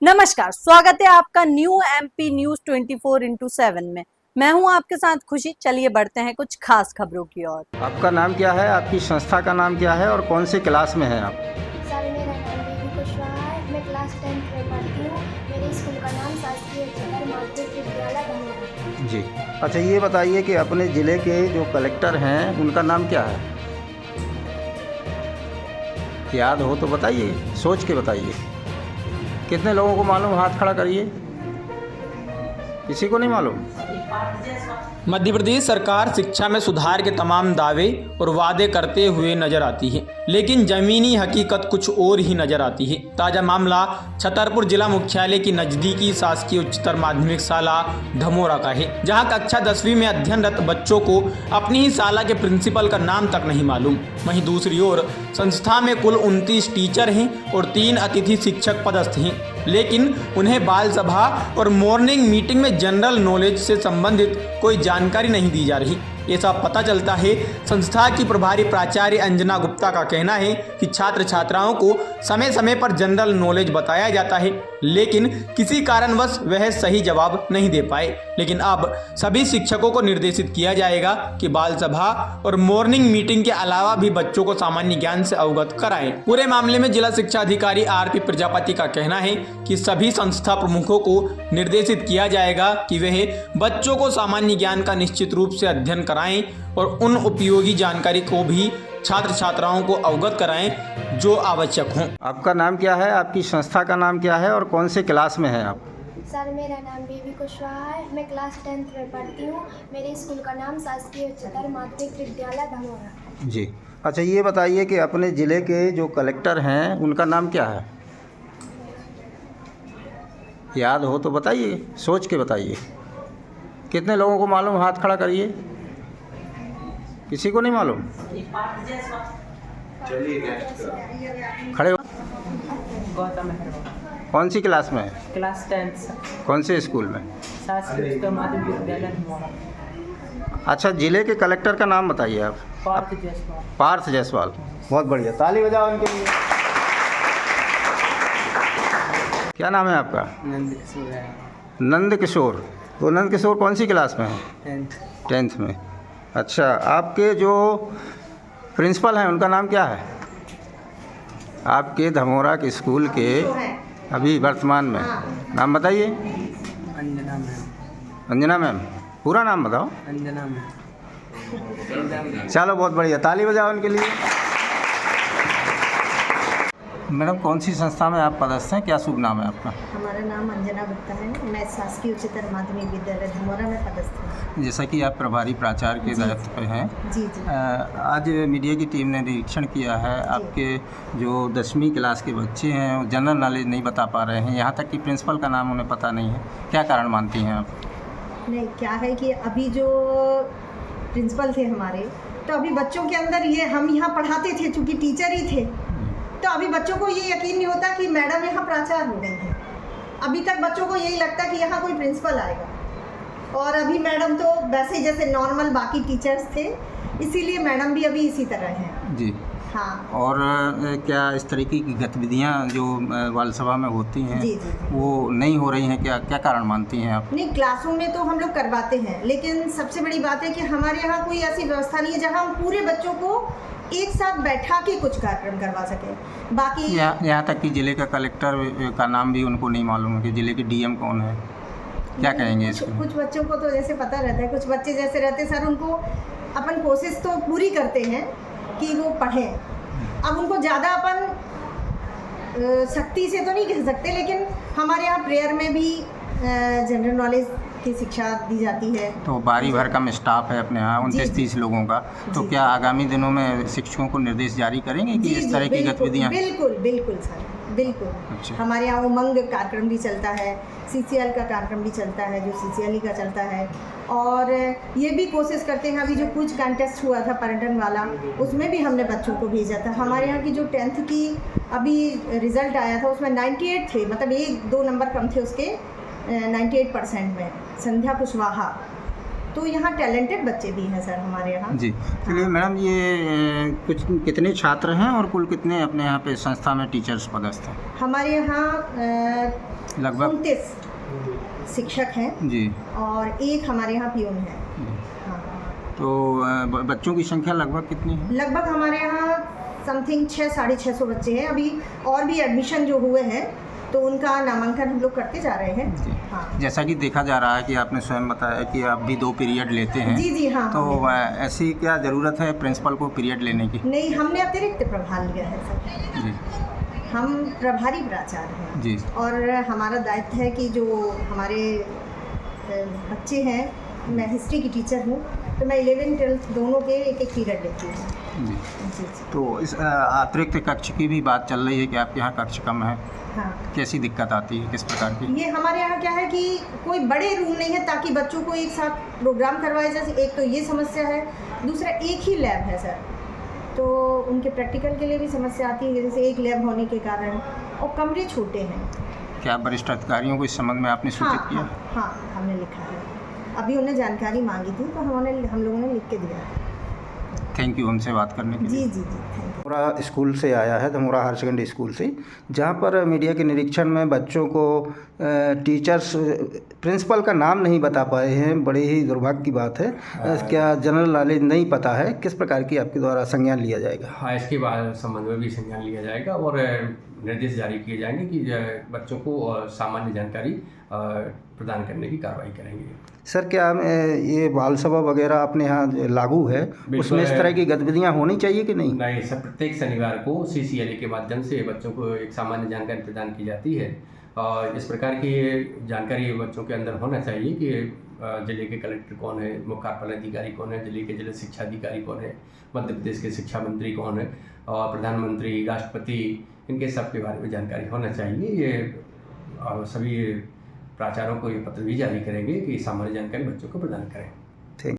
नमस्कार, स्वागत है आपका न्यू एमपी न्यूज 24x7 में। मैं हूं आपके साथ खुशी। चलिए बढ़ते हैं कुछ खास खबरों की ओर। आपका नाम क्या है, आपकी संस्था का नाम क्या है और कौन से क्लास में हैं आप? सर, मेरा नाम बेबी कुशवाहा है। मैं क्लास 10th में पढ़ती हूँ। मेरे स्कूल का नाम शासकीय उच्चतर माध्यमिक विद्यालय धमोरा है। जी, अच्छा ये बताइए कि अपने ज़िले के जो कलेक्टर हैं उनका नाम क्या है? याद हो तो बताइए, सोच के बताइए। कितने लोगों को मालूम, हाथ खड़ा करिए। किसी को नहीं मालूम? मध्य प्रदेश सरकार शिक्षा में सुधार के तमाम दावे और वादे करते हुए नजर आती है, लेकिन जमीनी हकीकत कुछ और ही नजर आती है। ताजा मामला छतरपुर जिला मुख्यालय की नजदीकी शासकीय उच्चतर माध्यमिक शाला धमोरा का है, जहां कक्षा 10वीं में अध्ययनरत बच्चों को अपनी ही शाला के प्रिंसिपल का नाम तक नहीं मालूम। वहीं दूसरी ओर संस्था में कुल 29 टीचर हैं और 3 अतिथि शिक्षक पदस्थ हैं, लेकिन उन्हें बाल सभा और मॉर्निंग मीटिंग में जनरल नॉलेज से संबंधित कोई जानकारी नहीं दी जा रही। ये सब पता चलता है संस्था की प्रभारी प्राचार्य अंजना गुप्ता का कहना है कि छात्र छात्राओं को समय समय पर जनरल नॉलेज बताया जाता है, लेकिन किसी कारणवश वह सही जवाब नहीं दे पाए। लेकिन अब सभी शिक्षकों को निर्देशित किया जाएगा कि बाल सभा और मॉर्निंग मीटिंग के अलावा भी बच्चों को सामान्य ज्ञान से अवगत कराएं। पूरे मामले में जिला शिक्षा अधिकारी आरपी प्रजापति का कहना है कि सभी संस्था प्रमुखों को निर्देशित किया जाएगा कि वह बच्चों को सामान्य ज्ञान का निश्चित रूप से अध्ययन कराएं और उन उपयोगी जानकारी को भी छात्र छात्राओं को अवगत कराएं जो आवश्यक हों। आपका नाम क्या है, आपकी संस्था का नाम क्या है और कौन से क्लास में हैं आप? सर, मेरा नाम बेबी कुशवाहा है। मैं क्लास 10th में पढ़ती हूँ। मेरे स्कूल का नाम शासकीय उच्चतर माध्यमिक विद्यालय धमोरा है। जी, अच्छा ये बताइए कि अपने ज़िले के जो कलेक्टर हैं उनका नाम क्या है? याद हो तो बताइए, सोच के बताइए। कितने लोगों को मालूम, हाथ खड़ा करिए। किसी को नहीं मालूम? खड़े हो। गौतम है। कौन सी क्लास में है? क्लास 10th कौन से स्कूल में? शासकीय उच्चतर माध्यमिक विद्यालय धमोरा। अच्छा, ज़िले के कलेक्टर का नाम बताइए आप। पार्थ जायसवाल। पार्थ जायसवाल, बहुत बढ़िया, ताली बजाओ उनके लिए। क्या नाम है आपका? नंद किशोर है। नंद किशोर। तो नंद किशोर कौन सी क्लास में है? 10th। 10th में। अच्छा, आपके जो प्रिंसिपल हैं उनका नाम क्या है? आपके धमोरा के स्कूल के अभी वर्तमान में नाम बताइए। अंजना मैम। अंजना मैम, पूरा नाम बताओ। अंजना मैम। चलो बहुत बढ़िया, ताली बजाओ उनके लिए। मैडम, कौन सी संस्था में आप पदस्थ हैं, क्या शुभ नाम है आपका? हमारा नाम अंजना गुप्ता है। मैं शासकीय उच्चतर माध्यमिक विद्यालय धमोरा में पदस्थ हूँ। जैसा कि आप प्रभारी प्राचार्य के दायित्व पे हैं, जी जी। आज मीडिया की टीम ने निरीक्षण किया है, आपके जो 10वीं क्लास के बच्चे हैं वो जनरल नॉलेज नहीं बता पा रहे हैं, यहाँ तक कि प्रिंसिपल का नाम उन्हें पता नहीं है। क्या कारण मानती हैं आप? नहीं, क्या है कि अभी जो प्रिंसिपल थे हमारे, तो अभी बच्चों के अंदर ये, हम यहाँ पढ़ाते थे चूँकि टीचर ही थे, तो अभी बच्चों को ये यकीन नहीं होता कि मैडम यहाँ प्राचार्य हो गई हैं। अभी तक बच्चों को यही लगता कि यहाँ कोई प्रिंसिपल आएगा, और अभी मैडम तो वैसे जैसे नॉर्मल बाकी टीचर्स थे, इसीलिए मैडम भी अभी इसी तरह हैं। जी हाँ। और क्या इस तरीके की गतिविधियाँ जो बाल सभा में होती हैं जी जी। वो नहीं हो रही हैं? क्या क्या कारण मानती हैं आप? नहीं, क्लासरूम में तो हम लोग करवाते हैं, लेकिन सबसे बड़ी बात है कि हमारे यहाँ कोई ऐसी व्यवस्था नहीं है जहाँ हम पूरे बच्चों को एक साथ बैठा के कुछ कार्यक्रम करवा सकें। बाकी यहाँ तक कि ज़िले का कलेक्टर का नाम भी उनको नहीं मालूम है कि ज़िले के डीएम कौन है। क्या कहेंगे इसको? कुछ बच्चों को तो जैसे पता रहता है, कुछ बच्चे जैसे रहते सर, उनको अपन कोशिश तो पूरी करते हैं कि वो पढ़ें। अब उनको ज़्यादा अपन सख्ती से तो नहीं कह सकते, लेकिन हमारे यहाँ प्रेयर में भी जनरल नॉलेज की शिक्षा दी जाती है। तो बारी भर कम स्टाफ है अपने यहाँ, 29-30 लोगों का, तो क्या आगामी दिनों में शिक्षकों को निर्देश जारी करेंगे कि इस तरह की गतिविधियाँ? बिल्कुल बिल्कुल सर, बिल्कुल। अच्छा। हमारे यहाँ उमंग कार्यक्रम भी चलता है, सीसीएल का कार्यक्रम भी चलता है, जो सीसीएल का चलता है, और ये भी कोशिश करते हैं। अभी जो कुछ कंटेस्ट हुआ था पर्यटन वाला, उसमें भी हमने बच्चों को भेजा था। हमारे यहाँ की जो 10th की अभी रिज़ल्ट आया था उसमें 98 थे, मतलब 1-2 नंबर कम थे उसके 98% में, संध्या कुशवाहा। तो यहाँ टैलेंटेड बच्चे भी हैं सर हमारे यहाँ। जी, चलिए मैडम, ये कुछ कितने छात्र हैं और कुल कितने अपने यहाँ पे संस्था में टीचर्स पदस्थ हैं? हमारे यहाँ लगभग 29 शिक्षक हैं जी। और एक हमारे यहाँ पियून है। हाँ, तो बच्चों की संख्या लगभग कितनी है? लगभग हमारे यहाँ समथिंग 600-650 बच्चे हैं। अभी और भी एडमिशन जो हुए हैं तो उनका नामांकन हम लोग करते जा रहे हैं। हाँ जैसा कि देखा जा रहा है कि आपने स्वयं बताया कि आप भी 2 पीरियड लेते हैं। जी जी हाँ। तो ऐसी क्या ज़रूरत है प्रिंसिपल को पीरियड लेने की? नहीं, हमने अतिरिक्त प्रभार लिया है सर। जी हम प्रभारी प्राचार्य हैं जी। और हमारा दायित्व है कि जो हमारे बच्चे हैं, मैं हिस्ट्री की टीचर हूँ तो मैं 11th-12th दोनों के एक पीरियड लेती हूँ। जी। जी जी तो इस अतिरिक्त कक्ष की भी बात चल रही है कि आपके यहाँ कक्ष कम है। हाँ। कैसी दिक्कत आती है, किस प्रकार की? ये हमारे यहाँ क्या है कि कोई बड़े रूम नहीं है ताकि बच्चों को एक साथ प्रोग्राम करवाया जाए। एक तो ये समस्या है, दूसरा एक ही लैब है सर, तो उनके प्रैक्टिकल के लिए भी समस्या आती है जैसे एक लैब होने के कारण, और कमरे छोटे हैं। क्या वरिष्ठ अधिकारियों को इस संबंध में आपने सूचित किया? हाँ, हमने लिखा है। अभी उन्हें जानकारी मांगी थी तो हम लोगों ने लिख के दिया है। थैंक यू हमसे बात करने के लिए। जी जी जी, थैंक यू। धमोरा स्कूल से आया है, धमोरा हायर सेकेंडरी स्कूल से, जहाँ पर मीडिया के निरीक्षण में बच्चों को टीचर्स प्रिंसिपल का नाम नहीं बता पाए हैं। बड़े ही दुर्भाग्य की बात है। क्या जनरल नॉलेज नहीं पता है? किस प्रकार की आपके द्वारा संज्ञान लिया जाएगा? हाँ, इसके बाद संबंध में भी संज्ञान लिया जाएगा और निर्देश जारी किए जाएंगे कि बच्चों को सामान्य जानकारी प्रदान करने की कार्रवाई करेंगे। सर, क्या ये बाल सभा वगैरह अपने यहाँ लागू है, उसमें इस तरह की गतिविधियाँ होनी चाहिए कि नहीं? नहीं सर, प्रत्येक शनिवार को CCLA के माध्यम से बच्चों को एक सामान्य जानकारी प्रदान की जाती है और इस प्रकार की जानकारी बच्चों के अंदर होना चाहिए कि जिले के कलेक्टर कौन है, मुख्य कार्यपालन अधिकारी कौन है, जिले के जिला शिक्षा अधिकारी कौन है, मध्य प्रदेश के शिक्षा मंत्री कौन है और प्रधानमंत्री, राष्ट्रपति, इनके सब के बारे में जानकारी होना चाहिए। ये सभी प्राचार्यों को ये पत्र भी जारी करेंगे कि सामान्य जानकारी बच्चों को प्रदान करें।